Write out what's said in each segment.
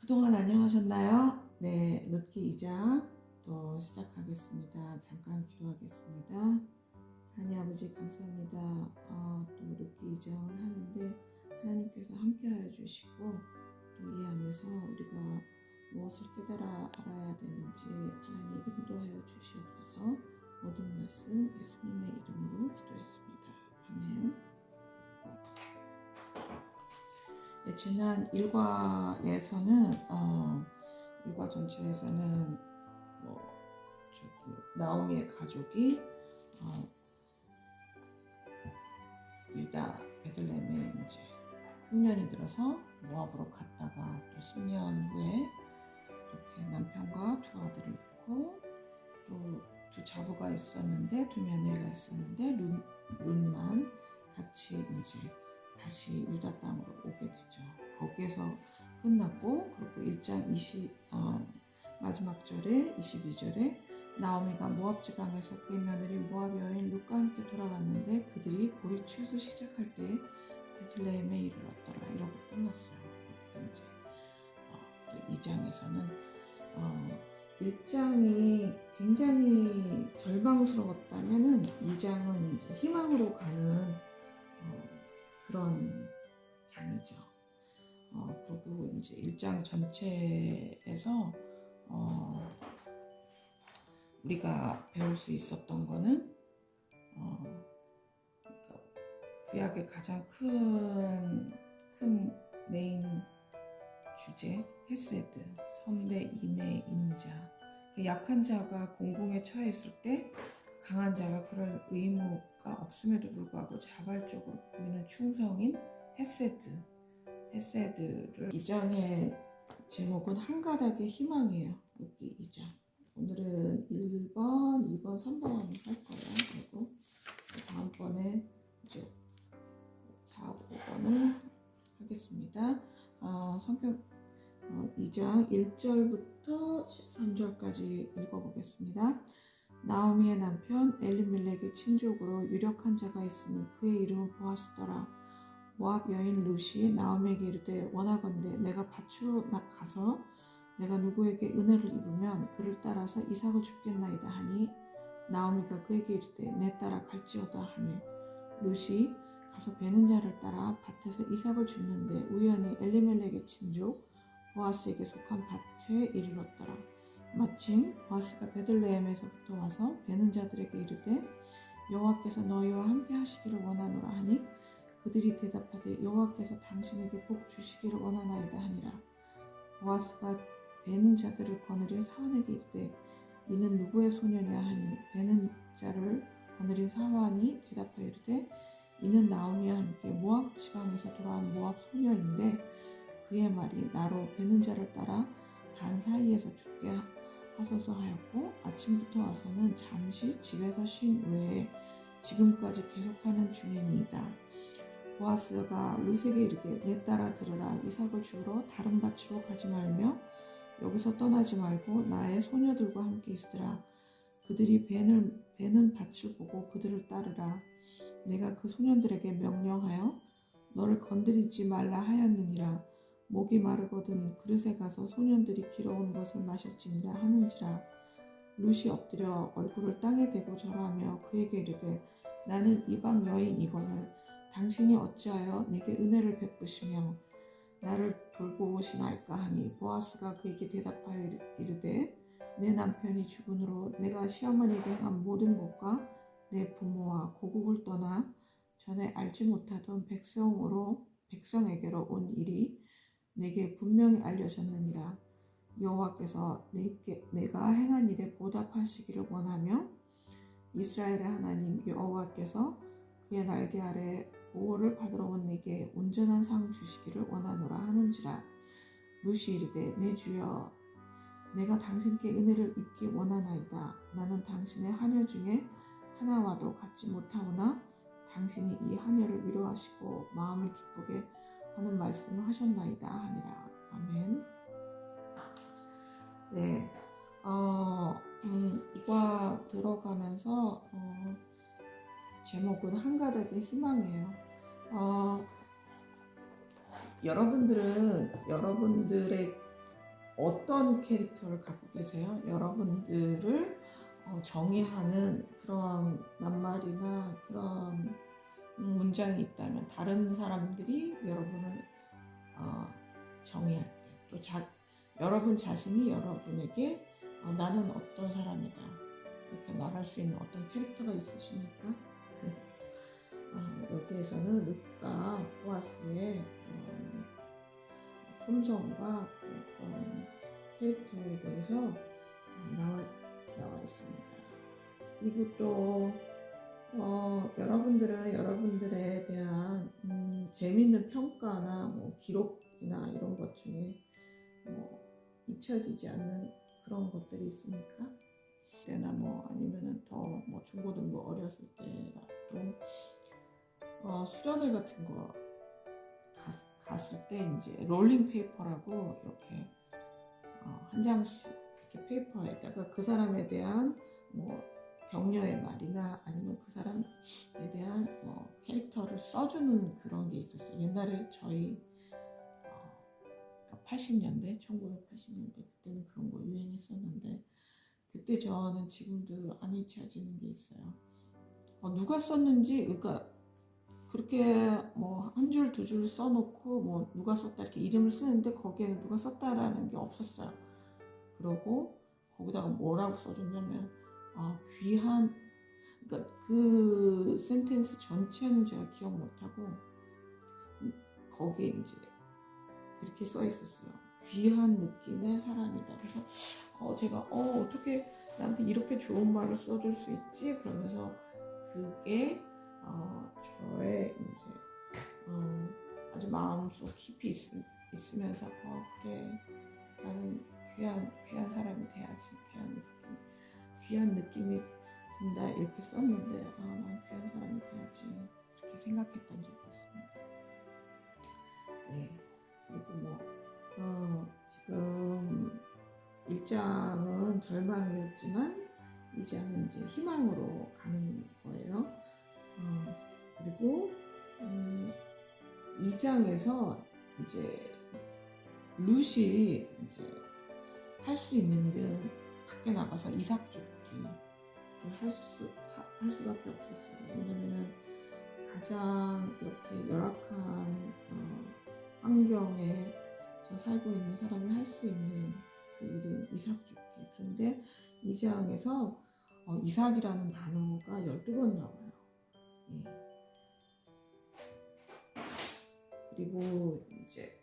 그동안 안녕하셨나요? 네, 룻기 2장 또 시작하겠습니다. 잠깐 기도하겠습니다. 하나님 아버지 감사합니다. 또 룻기 2장을 하는데 하나님께서 함께하여 주시고 또 이 안에서 우리가 무엇을 깨달아 알아야 되는지 하나님 인도하여 주시옵소서. 모든 말씀 예수님의 이름으로 기도했습니다. 아멘. 네, 지난 1과에서는 일과 전체에서는 나오미의 가족이 유다 베들레헴에 이제 흉년이 들어서 모압으로 갔다가 또 10년 후에 이렇게 남편과 두 아들을 낳고 또 두 자부가 있었는데 두 며느리가 있었는데 룬만 같이 이제 다시 유다 땅으로 오게 되죠. 거기에서 끝났고 그리고 1장 마지막 절에 22절에 나오미가 모압 지방에서 그의 며느리 모압 여인 룻과 함께 돌아갔는데 그들이 보리 추수 시작할 때 베들레헴에 이르렀더라. 이러고 끝났어요. 그리고 이제 또 2장에서는 1장이 굉장히 절망스러웠다면은 2장은 이제 희망으로 가는 그런 장이죠. 그리고 이제 1장 전체에서 우리가 배울 수 있었던 거는 그러니까 구약의 가장 큰 메인 주제 헤세드, 선대, 인애, 인자. 그 약한 자가 공공에 처해 있을 때 강한 자가 그럴 의무가 없음에도 불구하고 자발적으로 보이는 충성인 헤세드를 2장의 제목은 한 가닥의 희망이에요. 여기 2장. 오늘은 1번, 2번, 3번 할 거예요. 그리고 다음번에 이제 4, 5번을 하겠습니다. 성경 2장 1절부터 13절까지 읽어보겠습니다. 나오미의 남편 엘리멜렉의 친족으로 유력한 자가 있으니 그의 이름은 보아스더라. 모압 여인 룻이 나오미에게 이르되 원하건대 내가 밭으로 가서 내가 누구에게 은혜를 입으면 그를 따라서 이삭을 줍겠나이다 하니 나오미가 그에게 이르되 내 따라 갈지어다 하며 룻이 가서 베는 자를 따라 밭에서 이삭을 줍는데 우연히 엘리멜렉의 친족 보아스에게 속한 밭에 이르렀더라. 마침 보아스가 베들레헴에서부터 와서 베는 자들에게 이르되 여호와께서 너희와 함께 하시기를 원하노라 하니 그들이 대답하되 여호와께서 당신에게 복 주시기를 원하나이다 하니라. 보아스가 베는 자들을 거느린 사환에게 이르되 이는 누구의 소녀냐 하니 베는 자를 거느린 사환이 대답하여 이르되 이는 나오미와 함께 모압 지방에서 돌아온 모압 소녀인데 그의 말이 나로 베는 자를 따라 단 사이에서 죽게 하소서 하였고 아침부터 와서는 잠시 집에서 쉰 외에 지금까지 계속하는 중이니이다. 보아스가 룻에게 이르되 내 따라 들으라. 이삭을 주우러 다른 밭으로 가지 말며 여기서 떠나지 말고 나의 소녀들과 함께 있으라. 그들이 베는 밭을 보고 그들을 따르라. 내가 그 소년들에게 명령하여 너를 건드리지 말라 하였느니라. 목이 마르거든 그릇에 가서 소년들이 길어온 것을 마실지니라 하는지라. 룻이 엎드려 얼굴을 땅에 대고 절하며 그에게 이르되 나는 이방 여인이거늘 당신이 어찌하여 내게 은혜를 베푸시며 나를 돌보시나이까 하니 보아스가 그에게 대답하여 이르되 내 남편이 죽은 후로 내가 시어머니에게 한 모든 것과 내 부모와 고국을 떠나 전에 알지 못하던 백성에게로 온 일이 내게 분명히 알려졌느니라. 여호와께서 내가 행한 일에 보답하시기를 원하며 이스라엘의 하나님 여호와께서 그의 날개 아래 보호를 받으러 온 내게 온전한 상 주시기를 원하노라 하는지라. 룻이 이르되 내 주여 내가 당신께 은혜를 입기 원하나이다. 나는 당신의 하녀 중에 하나와도 같지 못하오나 당신이 이 하녀를 위로하시고 마음을 기쁘게 하는 말씀을 하셨나이다 하니라. 아멘. 네, 이과 들어가면서 제목은 한 가닥의 희망이에요. 여러분들은 여러분들의 어떤 캐릭터를 갖고 계세요? 여러분들을 정의하는 그런 낱말이나 그런 문장이 있다면 다른 사람들이 여러분을 정의할 때 또 여러분 자신이 여러분에게 나는 어떤 사람이다 이렇게 말할 수 있는 어떤 캐릭터가 있으십니까? 여기에서는 룻과 보아스의 품성과 그런 캐릭터에 대해서 나와 있습니다. 그리고 또 여러분들은 여러분들에 대한 재미있는 평가나 뭐 기록이나 이런 것 중에 뭐 잊혀지지 않는 그런 것들이 있습니까? 때나 뭐 아니면은 더 뭐 중고등부 어렸을 때라도 수련회 같은 거 갔을 때 이제 롤링 페이퍼라고 이렇게 한 장씩 이렇게 페이퍼에다가 그 사람에 대한 뭐 격려의 말이나 아니면 그 사람에 대한 캐릭터를 써주는 그런 게 있었어요. 옛날에 저희 80년대, 1980년대 그때는 그런 거 유행했었는데 그때 저는 지금도 안 잊혀지는 게 있어요. 누가 썼는지 그러니까 그렇게 뭐 한 줄 두 줄 써놓고 뭐 누가 썼다 이렇게 이름을 쓰는데 거기에는 누가 썼다라는 게 없었어요. 그러고 거기다가 뭐라고 써줬냐면 귀한 그러니까 그 센텐스 전체는 제가 기억 못하고 거기에 이제 그렇게 써 있었어요. 귀한 느낌의 사람이다. 그래서 제가 어떻게 나한테 이렇게 좋은 말을 써줄 수 있지? 그러면서 그게 저의 이제 아주 마음속 깊이 있으면서 그래 나는 귀한 사람이 돼야지 귀한 느낌이 든다 이렇게 썼는데 난 귀한 사람이 돼야지 이렇게 생각했던 적이 있습니다. 네. 그리고 지금 1장은 절망이었지만 2장은 이제 희망으로 가는 거예요. 그리고 2장에서 이제 룻이 이제 할 수 있는 일은 밖에 나가서 이삭 줍기를 할 수밖에 없었어요. 왜냐면은 가장 이렇게 열악한 환경에 살고 있는 사람이 할 수 있는 그 일은 이삭 줍기. 그런데 2장에서 이삭이라는 단어가 12번 나와요. 예. 그리고 이제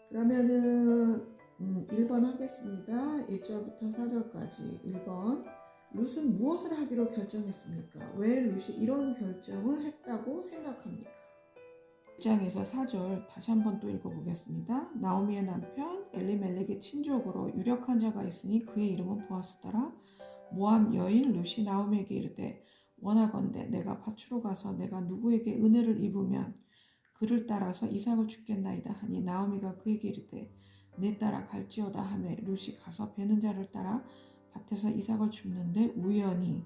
그러면은 1번 하겠습니다. 1절부터 4절까지 1번 룻은 무엇을 하기로 결정했습니까? 왜 룻이 이런 결정을 했다고 생각합니까? 1장에서 4절 다시 한번 또 읽어보겠습니다. 나오미의 남편 엘리멜렉의 친족으로 유력한 자가 있으니 그의 이름은 보아스더라. 모압 여인 룻이 나오미에게 이르되 원하건대 내가 밭으로 가서 내가 누구에게 은혜를 입으면 그를 따라서 이삭을 죽겠나이다 하니 나오미가 그에게 이르되 내 따라 갈지어다 하매 룻이 가서 베는 자를 따라 밭에서 이삭을 줍는데 우연히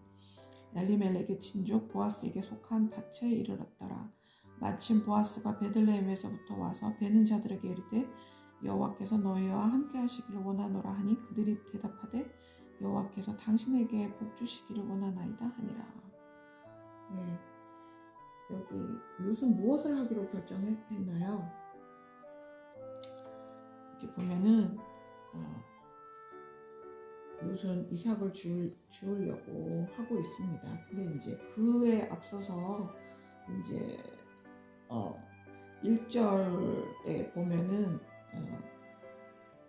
엘리멜렉의 친족 보아스에게 속한 밭에 이르렀더라. 마침 보아스가 베들레헴에서부터 와서 베는 자들에게 이르되 여호와께서 너희와 함께 하시기를 원하노라 하니 그들이 대답하되 여호와께서 당신에게 복 주시기를 원하나이다 하니라. 네. 여기 룻은 무엇을 하기로 결정했나요? 이렇게 보면은 룻은 이삭을 주우려고 하고 있습니다. 근데 이제 그에 앞서서 이제 1절에 보면은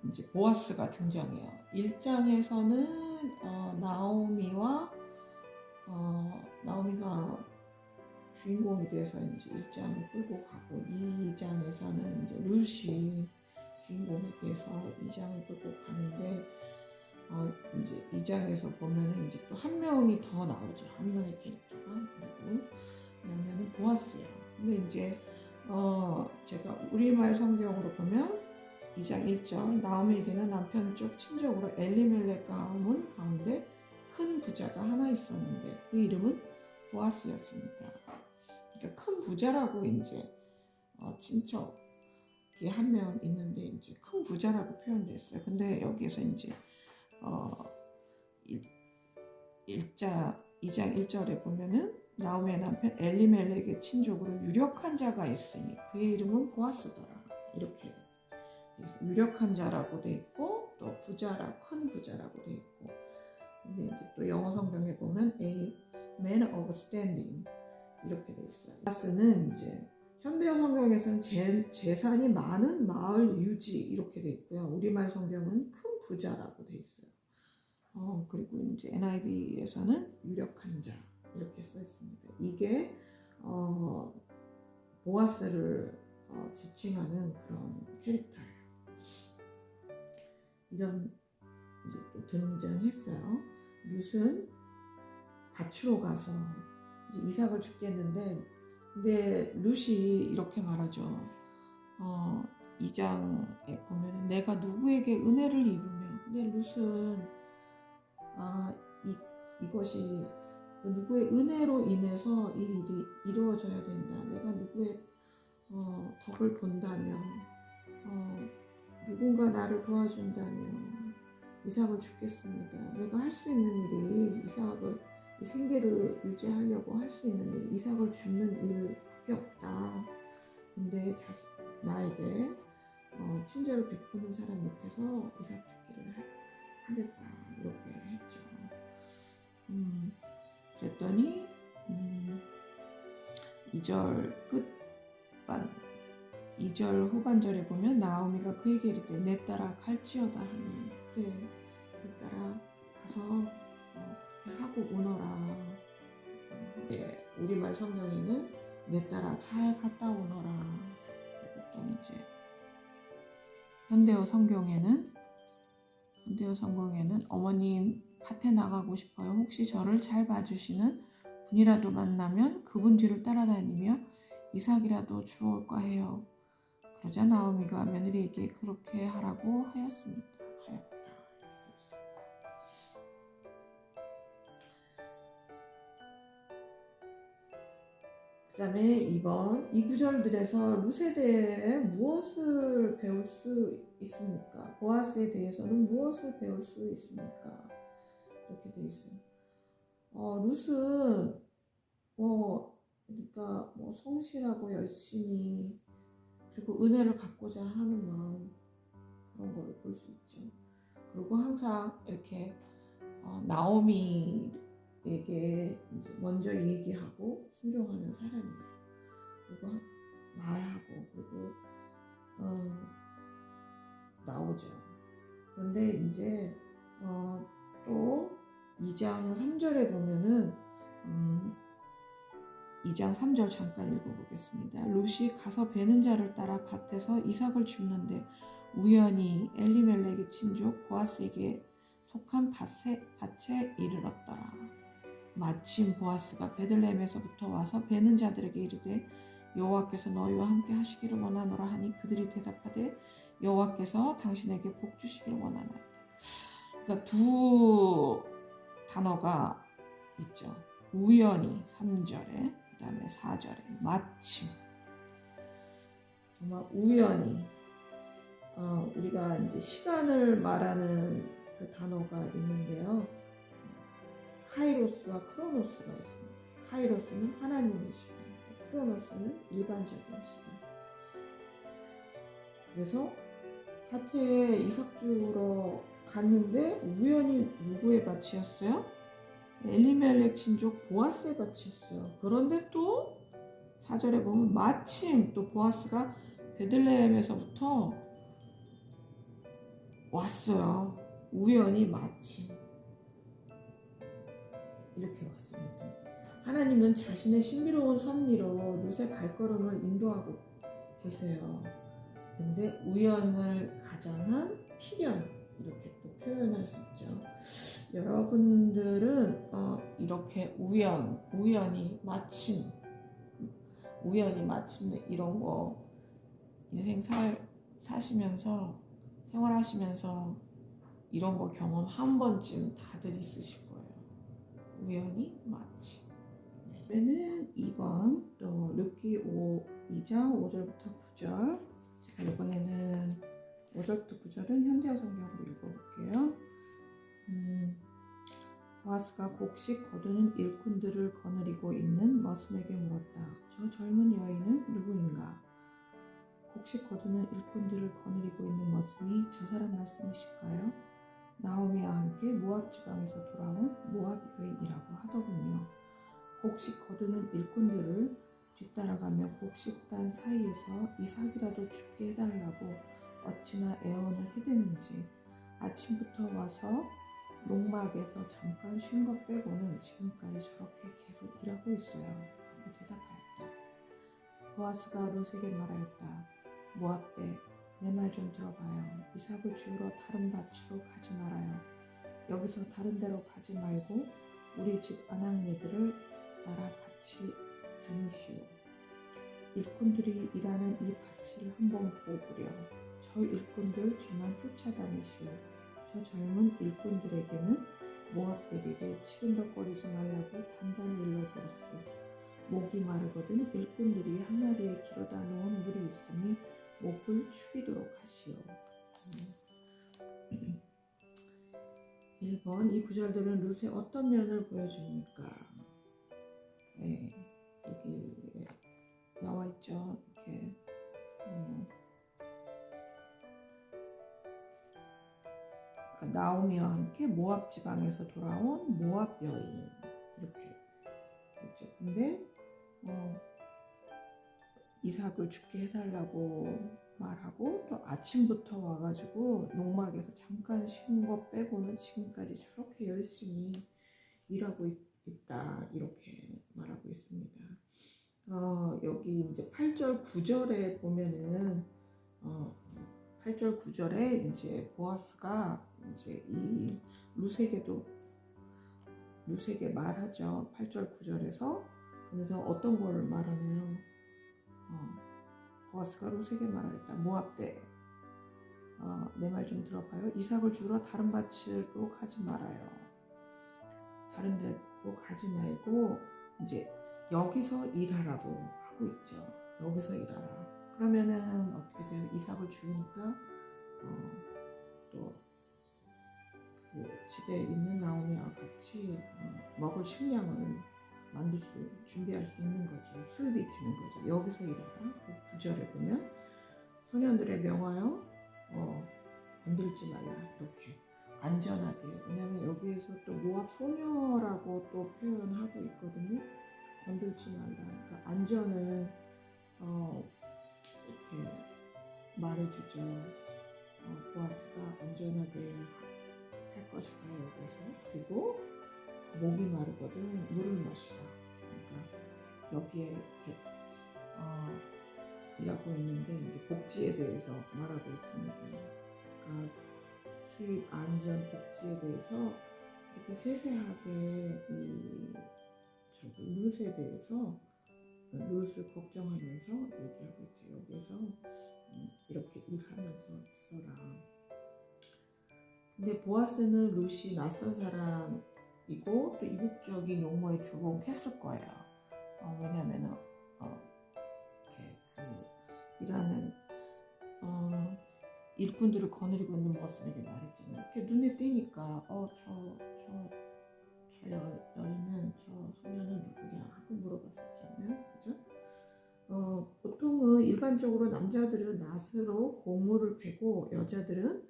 이제 보아스가 등장해요. 1장에서는 나오미가 주인공이 돼서 이제 1장을 끌고 가고 2장에서는 이제 룻이 주인공이 돼서 2장을 끌고 가는데 이제 2장에서 보면은 이제 또 한 명이 더 나오죠. 한 명의 캐릭터가 누구냐면은 보아스예요. 근데 이제 제가 우리말 성경으로 보면 2장 1절 나오미에게는 남편 쪽 친족으로 엘리멜렉 가문 가운데 큰 부자가 하나 있었는데 그 이름은 보아스였습니다. 그러니까 큰 부자라고 이제 친척 이게 한 명 있는데 이제 큰 부자라고 표현됐어요. 근데 여기에서 이제 2장 1절에 보면은 나오미의 남편 엘리멜렉의 친족으로 유력한 자가 있으니 그의 이름은 보아스더라. 이렇게 유력한 자라고 돼 있고 또 큰 부자라고 돼 있고. 근데 이제 또 영어 성경에 보면 A man of standing 이렇게 돼 있어요. 보아스는 이제 현대어 성경에서는 재산이 많은 마을 유지 이렇게 돼 있고요. 우리말 성경은 큰 부자라고 돼 있어요. 그리고 이제 NIV에서는 유력한 자 이렇게 써 있습니다. 이게 보아스를 지칭하는 그런 캐릭터예요. 이런 이제 또 등장했어요. 룻은 밭으로 가서 이제 이삭을 죽겠는데, 근데 룻이 이렇게 말하죠. 2장에 보면 내가 누구에게 은혜를 입으며, 근데 룻은 이것이 누구의 은혜로 인해서 이 일이 이루어져야 된다. 내가 누구의 덕을 본다면, 누군가 나를 도와준다면 이삭을 죽겠습니다. 내가 할 수 있는 일이 이 생계를 유지하려고 할 수 있는 일, 이삭을 죽는 일밖에 없다. 근데 나에게 친절을 베푸는 사람 밑에서 이삭 죽기를 하겠다. 이렇게 했죠. 그랬더니 2절 후반절에 보면 나오미가 그에게 이르되 내 딸아 갈지어다 하니 그래 내 딸아 가서 그렇게 하고 오너라. 우리말 성경에는 내 딸아 잘 갔다 오너라. 그리고 또 이제 현대어 성경에는 어머님 밭에 나가고 싶어요. 혹시 저를 잘 봐주시는 분이라도 만나면 그분 뒤를 따라다니며 이삭이라도 주올까 해요. 그러자 나오미가 며느리에게 그렇게 하라고 하였다. 그 다음에 이 구절들에서 룻에 대해 무엇을 배울 수 있습니까? 보아스에 대해서는 무엇을 배울 수 있습니까? 이렇게 돼 있어요. 룻은 그러니까 성실하고 열심히 그리고 은혜를 받고자 하는 마음 그런 거를 볼 수 있죠. 그리고 항상 이렇게 나오미에게 이제 먼저 얘기하고 순종하는 사람이에요. 그리고 말하고 그리고 나오죠. 그런데 이제 또 2장 3절에 보면은 2장 3절 잠깐 읽어보겠습니다. 룻이 가서 베는 자를 따라 밭에서 이삭을 줍는데 우연히 엘리멜렉의 친족 보아스에게 속한 밭에 이르렀더라. 마침 보아스가 베들레헴에서부터 와서 베는 자들에게 이르되 여호와께서 너희와 함께 하시기를 원하노라 하니 그들이 대답하되 여호와께서 당신에게 복 주시기를 원하나이다. 그러니까 두 단어가 있죠. 우연히 3절에 그 다음에 4절에 마침. 정말 우연히 우리가 이제 시간을 말하는 그 단어가 있는데요. 카이로스와 크로노스가 있습니다. 카이로스는 하나님의 시간, 크로노스는 일반적인 시간. 그래서 밭에 이삭 주러 갔는데 우연히 누구의 밭이었어요? 엘리멜렉 친족 보아스의 밭이었어요. 그런데 또 4절에 보면 마침 또 보아스가 베들레헴에서부터 왔어요. 우연히 마침 이렇게 왔습니다. 하나님은 자신의 신비로운 섭리로 룻의 발걸음을 인도하고 계세요. 근데 우연을 가장한 필연 이렇게 또 표현할 수 있죠. 여러분들은 이렇게 우연히 마침 이런 거 인생 사시면서 생활하시면서 이런 거 경험 한 번쯤 다들 있으실 거예요. 우연히 마침. 그러면은 2번 또 룻기 2장 5절부터 9절 자, 이번에는 5절부터 9절은 현대어 성경으로 읽어볼게요. 보아스가 곡식 거두는 일꾼들을 거느리고 있는 머슴에게 물었다. 저 젊은 여인은 누구인가? 곡식 거두는 일꾼들을 거느리고 있는 머슴이 저 사람 말씀이실까요? 나오미와 함께 모압 지방에서 돌아온 모압 여인이라고 하더군요. 곡식 거두는 일꾼들을 뒤따라가며 곡식단 사이에서 이삭이라도 죽게 해달라고 어찌나 애원을 해대는지 아침부터 와서 농막에서 잠깐 쉰 것 빼고는 지금까지 저렇게 계속 일하고 있어요. 하고 대답하였다. 보아스가 룻에게 말하였다. 모압대, 내 말 좀 들어봐요. 이삭을 주우러 다른 밭으로 가지 말아요. 여기서 다른 데로 가지 말고 우리 집 아낙네들을 따라 같이 다니시오. 일꾼들이 일하는 이 밭을 한번 보구려. 저 일꾼들 뒤만 쫓아다니시오. 저 젊은 일꾼들에게는 모압들에게 치근덕거리지 말라고 단단히 일러들었소. 목이 마르거든 일꾼들이 항아리에 길어다 놓은 물이 있으니 목을 축이도록 하시오. 1번 이 구절들은 룻의 어떤 면을 보여줍니까? 네, 여기 나와 있죠. 이렇게 나오미와 함께 모압 지방에서 돌아온 모압 여인 이렇게 있죠. 근데 이삭을 죽게 해달라고 말하고 또 아침부터 와가지고 농막에서 잠깐 쉰 거 빼고는 지금까지 저렇게 열심히 일하고 있다 이렇게 말하고 있습니다. 여기 이제 8절 9절에 보면은 8절 9절에 이제 보아스가 이제 이 룻에게 말하죠. 8절 9절에서 그래서 어떤 걸 말하나요? 보아스가 룻에게 말하였다. 모압대, 내 말 좀 들어봐요. 이삭을 주러 다른 밭으로 가지 말아요. 다른 데로 가지 말고 이제 여기서 일하라고 하고 있죠. 여기서 일하라. 그러면은 어떻게 돼요? 이삭을 주니까 또 그 집에 있는 나오미와 같이 먹을 식량을 준비할 수 있는 거죠. 수입이 되는 거죠. 여기서 일하라. 9절에 보면 소년들의 명하여 건들지 말라 이렇게 안전하게. 왜냐하면 여기에서 또 모압 소녀라고 또 표현하고 있거든요. 건들지 말라. 그러니까 안전을 이렇게 말해주죠. 보아스가 안전하게 할 것이다 여기서. 그리고 목이 마르거든 물을 마시라. 그러니까 여기에 이렇게 일하고 있는데 이제 복지에 대해서 말하고 있습니다. 그러니까 수입 안전 복지에 대해서 이렇게 세세하게 룻에 대해서 룻을 걱정하면서 얘기하고 있죠. 여기서 이렇게 일하면서 있어라. 근데 보아스는 룻이 낯선 사람이고 또 이국적인 용모에 주목했을 거예요. 왜냐하면 이렇게 일하는 일꾼들을 거느리고 있는 모습에게 말했잖아요. 이렇게 눈에 띄니까 저 여인은 저 소녀는 누구냐 하고 물어봤었잖아요. 그죠? 보통은 일반적으로 남자들은 낫으로 고무를 베고 여자들은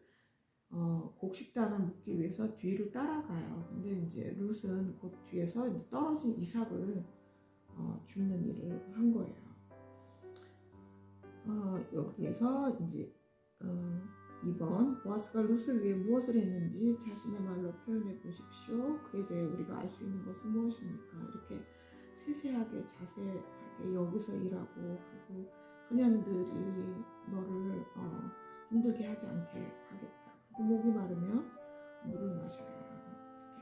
곡식단을 묶기 위해서 뒤를 따라가요. 근데 이제 룻은 그 뒤에서 이제 떨어진 이삭을 줍는 일을 한 거예요. 여기에서 이제 2번 보아스가 룻을 위해 무엇을 했는지 자신의 말로 표현해 보십시오. 그에 대해 우리가 알 수 있는 것은 무엇입니까? 이렇게 세세하게 자세하게 여기서 일하고 그리고 소년들이 너를 힘들게 하지 않게 하겠다. 그리고 목이 마르면 물을 마셔라.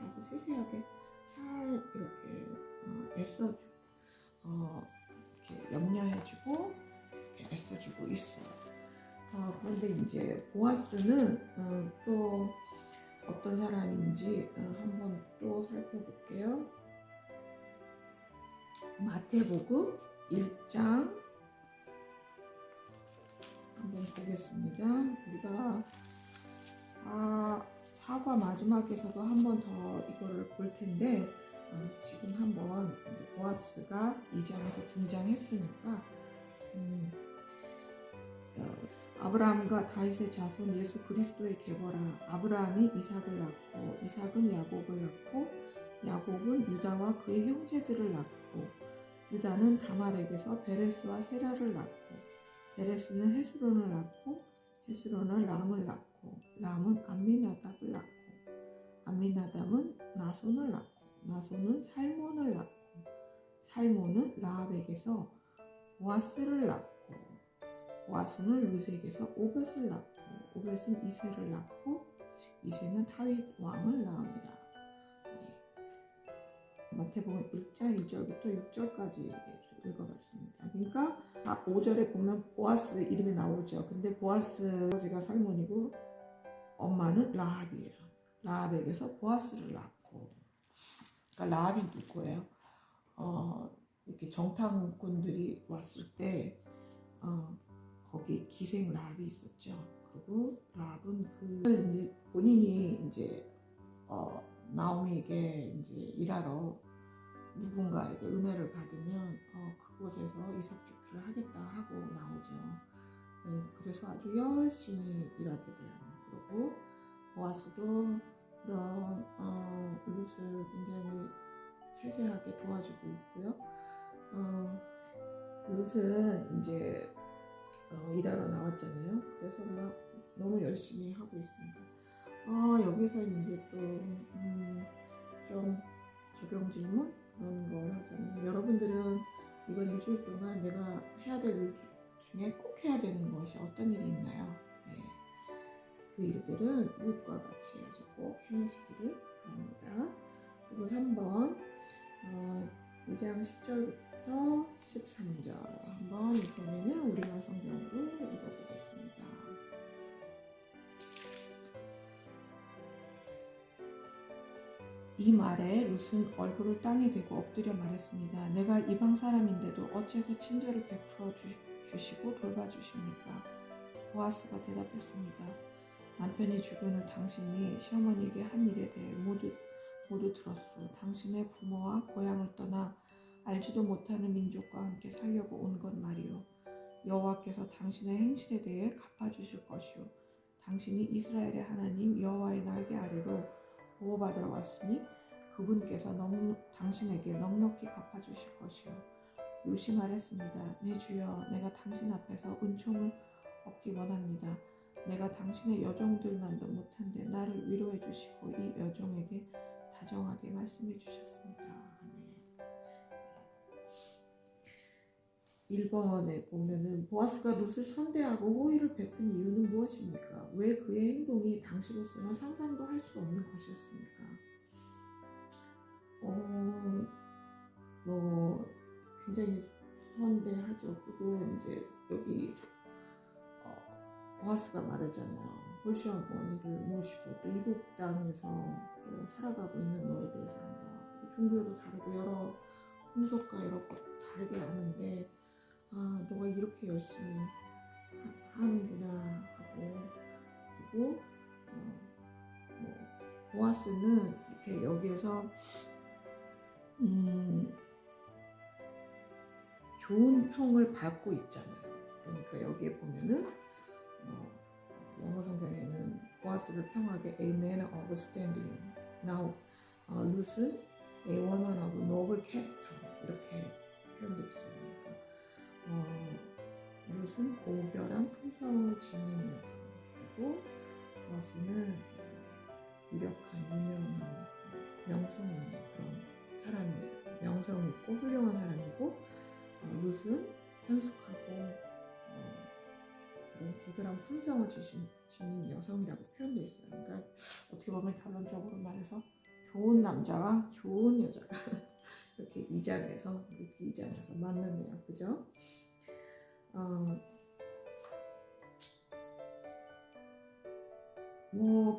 이렇게 아주 세세하게 잘 이렇게 애써주고 이렇게 염려해주고 이렇게 애써주고 있어요. 그런데 이제 보아스는 또 어떤 사람인지 한번 또 살펴볼게요. 마태복음 1장 한번 보겠습니다. 우리가 4과 마지막에서도 한 번 더 이거를 볼 텐데 지금 한번 보아스가 2장에서 등장했으니까 아브라함과 다윗의 자손 예수 그리스도의 계보라. 아브라함이 이삭을 낳고 이삭은 야곱을 낳고 야곱은 유다와 그의 형제들을 낳고 유다는 다말에게서 베레스와 세라를 낳고 베레스는 헤스론을 낳고 헤스론은 람을 낳고 람은 암미나답을 낳고 암미나답은 나손을 낳고 나손은 살몬을 낳고 살몬은 라합에게서 보아스를 낳고 보아스는 루스에게서 오벳을 낳고 오벳은 이새를 낳고 이새는 다윗 왕을 낳으니라. 마태복음 1장 1절부터 6절까지 읽어봤습니다. 그러니까 5절에 보면 보아스 이름이 나오죠. 근데 보아스 아버지가 살몬이고 엄마는 라합이에요. 라합에게서 보아스를 낳고, 그러니까 라합이 누구예요? 이렇게 정탐꾼들이 왔을 때 거기 기생 라합이 있었죠. 그리고 라합은 이제 본인이 이제 나오미에게 이제 일하러 누군가에게 은혜를 받으면 그곳에서 이삭 주기를 하겠다 하고 나오죠. 그래서 아주 열심히 일하게 돼요. 그리고 보아스도 이런 룻을 굉장히 세세하게 도와주고 있고요. 룻은 이제 일하러 나왔잖아요. 그래서 막 너무 열심히 하고 있습니다. 여기서 이제 또 좀 적용 질문 그런 걸 하자면, 여러분들은 이번 일주일 동안 내가 해야 될 일 중에 꼭 해야 되는 것이 어떤 일이 있나요? 네. 그 일들은 룻과 같이 아주 꼭 해내시기를 바랍니다. 그리고 3번 2장 10절부터 13절 한번 이번에는 우리말 성경으로 읽어보겠습니다. 이 말에 룻은 얼굴을 땅에 대고 엎드려 말했습니다. 내가 이방 사람인데도 어째서 친절을 베풀어 주시고 돌봐주십니까? 보아스가 대답했습니다. 남편이 죽은 후 당신이 시어머니에게 한 일에 대해 모두 들었소. 당신의 부모와 고향을 떠나 알지도 못하는 민족과 함께 살려고 온 것 말이오. 여호와께서 당신의 행실에 대해 갚아주실 것이오. 당신이 이스라엘의 하나님 여호와의 날개 아래로 보호받으러 왔으니 그분께서 당신에게 넉넉히 갚아주실 것이오. 룻이 말했습니다. 내 주여, 내가 당신 앞에서 은총을 얻기 원합니다. 내가 당신의 여종들만도 못한데 나를 위로해 주시고 이 여종에게 다정하게 말씀해 주셨습니다. 1번에 보면은 보아스가 룻을 선대하고 호의를 베푼 이유는 무엇입니까? 왜 그의 행동이 당시로서는 상상도 할 수 없는 것이었습니까? 굉장히 선대하죠. 그리고 이제 여기 보아스가 말하잖아요. 홀시어머니를 모시고 또 이국 땅에서 또 살아가고 있는 너에 대해서 한다. 종교도 다르고 여러 풍속과 여러 것 다르게 아는데 너가 이렇게 열심히 하는구나 하고, 그리고 보아스는 이렇게 여기에서 좋은 평을 받고 있잖아요. 그러니까 여기에 보면은 영어 성경에는 보아스를 평하게 A man of standing, now 룻은 A woman of noble character 이렇게 표현되어 있어요. 룻은 고결한 품성을 지닌 여성, 그리고 보아스는 유력한 유명한 명성 있는 그런 사람이에요. 명성 있고 훌륭한 사람이고, 룻은 현숙하고 그런 고결한 품성을 지닌 여성이라고 표현되어 있어요. 그러니까 어떻게 보면 결론적으로 말해서 좋은 남자와 좋은 여자가 이렇게 2장에서 만났네요. 그죠?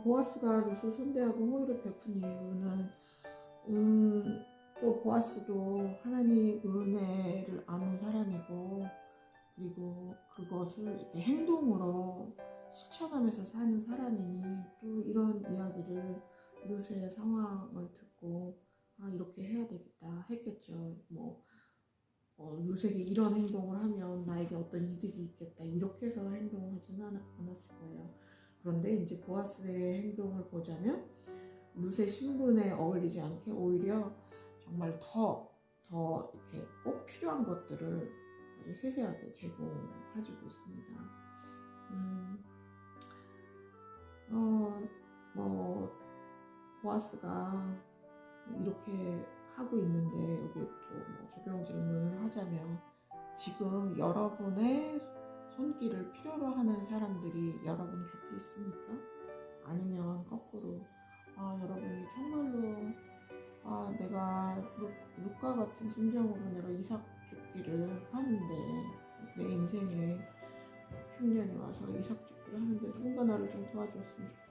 보아스가 룻을 선대하고 호의를 베푼 이유는 또 보아스도 하나님 은혜를 아는 사람이고, 그리고 그것을 이렇게 행동으로 실천하면서 사는 사람이니 또 이런 이야기를 루세의 상황을 듣고 이렇게 해야 되겠다 했겠죠. 루세가 이런 행동을 하면 나에게 어떤 이득이 있겠다 이렇게 해서 행동을 하지는 않았을 거예요. 그런데 이제 보아스의 행동을 보자면 루세 신분에 어울리지 않게 오히려 정말 더 이렇게 꼭 필요한 것들을 아주 세세하게 제공해주고 있습니다. 보아스가 이렇게 하고 있는데 여기 또 적용 질문을 하자면 지금 여러분의 손길을 필요로 하는 사람들이 여러분 곁에 있습니까? 아니면 거꾸로 여러분이 정말로 내가 룩과 같은 심정으로 내가 이삭 죽기를 하는데 내 인생에 흉년이 와서 이삭 죽기를 하는데 누군가 나를 좀 도와줬으면 좋겠다.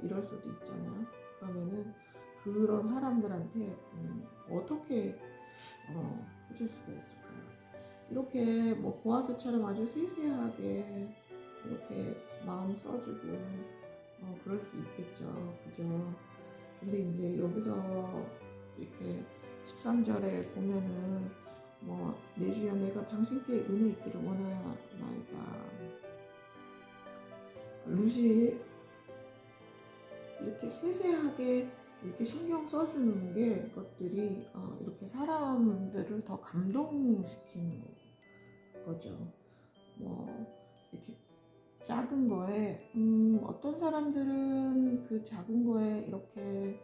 이럴 수도 있잖아요. 그러면은 그런 사람들한테 어떻게 해줄 수가 있을까요? 이렇게 보아스처럼 아주 세세하게 이렇게 마음 써주고 그럴 수 있겠죠. 그죠? 근데 이제 여기서 이렇게 13절에 보면은 내 주여 내가 당신께 은혜 있기를 원하나이다. 룻이 이렇게 세세하게 이렇게 신경 써주는 게 것들이 이렇게 사람들을 더 감동시키는 거죠. 이렇게 작은 거에 어떤 사람들은 그 작은 거에 이렇게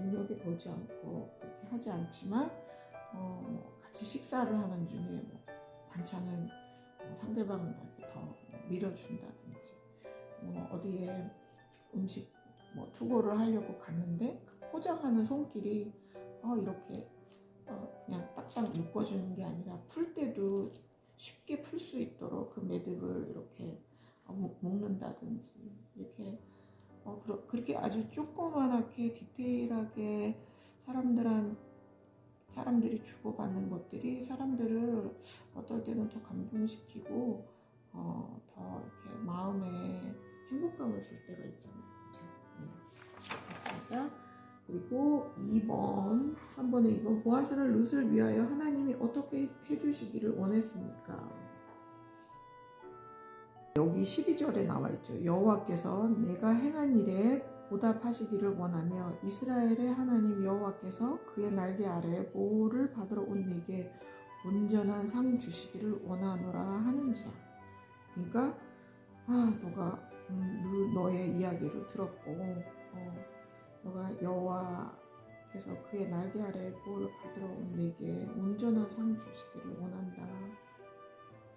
눈여겨보지 않고 그렇게 하지 않지만 같이 식사를 하는 중에 반찬을 상대방에게 더 밀어준다든지 어디에 음식 투고를 하려고 갔는데 그 포장하는 손길이 이렇게 그냥 딱딱 묶어주는 게 아니라 풀 때도 쉽게 풀 수 있도록 그 매듭을 이렇게 묶는다든지 이렇게 그렇게 아주 조그맣게 디테일하게 사람들이 주고받는 것들이 사람들을 어떨 때는 더 감동시키고 더 이렇게 마음에 행복감을 줄 때가 있잖아요. 그렇습니다. 그리고 3번에 2번 보아스를 룻을 위하여 하나님이 어떻게 해주시기를 원했습니까? 여기 12절에 나와 있죠. 여호와께서 내가 행한 일에 보답하시기를 원하며 이스라엘의 하나님 여호와께서 그의 날개 아래 보호를 받으러 온 내게 온전한 상 주시기를 원하노라 하는지라. 그러니까 너가 너의 이야기를 들었고 너가 여호와께서 그의 날개 아래 보호를 받으러 온 내게 온전한 상 주시기를 원한다.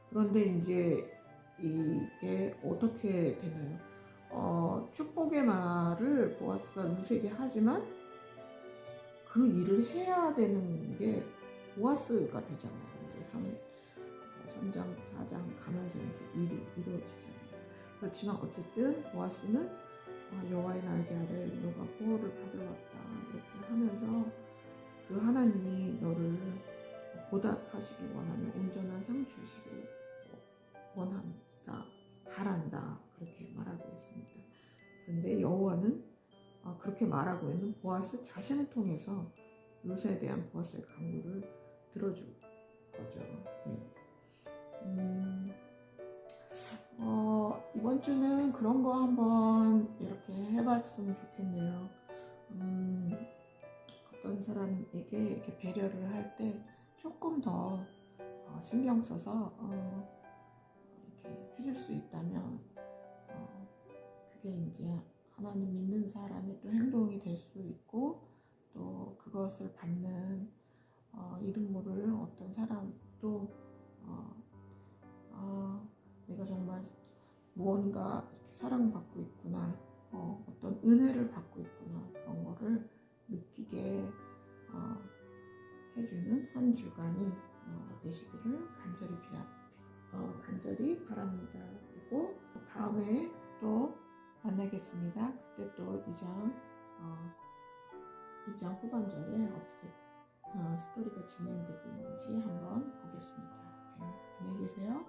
그런데 이제 이게 어떻게 되나요? 축복의 말을 보아스가 룻에게 하지만 그 일을 해야 되는 게 보아스가 되잖아요. 이제 3장, 4장 가면서 이제 일이 이루어지잖아요. 그렇지만 어쨌든 보아스는 여호와의 날개 아래 너가 보호를 받으러 왔다 이렇게 하면서 그 하나님이 너를 보답하시길 원하며 온전한 상 주시길 원한다, 바란다 그렇게 말하고 있습니다. 그런데 여호와는 그렇게 말하고 있는 보아스 자신을 통해서 룻에 대한 보아스의 강구를 들어줄 거죠. 이번 주는 그런 거 한번 이렇게 해봤으면 좋겠네요. 어떤 사람에게 이렇게 배려를 할 때 조금 더 신경 써서 이렇게 해줄 수 있다면 그게 이제 하나님 믿는 사람의 또 행동이 될 수 있고 또 그것을 받는 이름 모를 어떤 사람도 내가 정말 무언가 이렇게 사랑받고 있구나, 어떤 은혜를 받고 있구나 그런 거를 느끼게 해주는 한 주간이 되시기를 간절히 바랍니다. 그리고 다음에 또 만나겠습니다. 그때 또 2장 후반절에 어떻게 스토리가 진행되고 있는지 한번 보겠습니다. 네, 안녕히 계세요.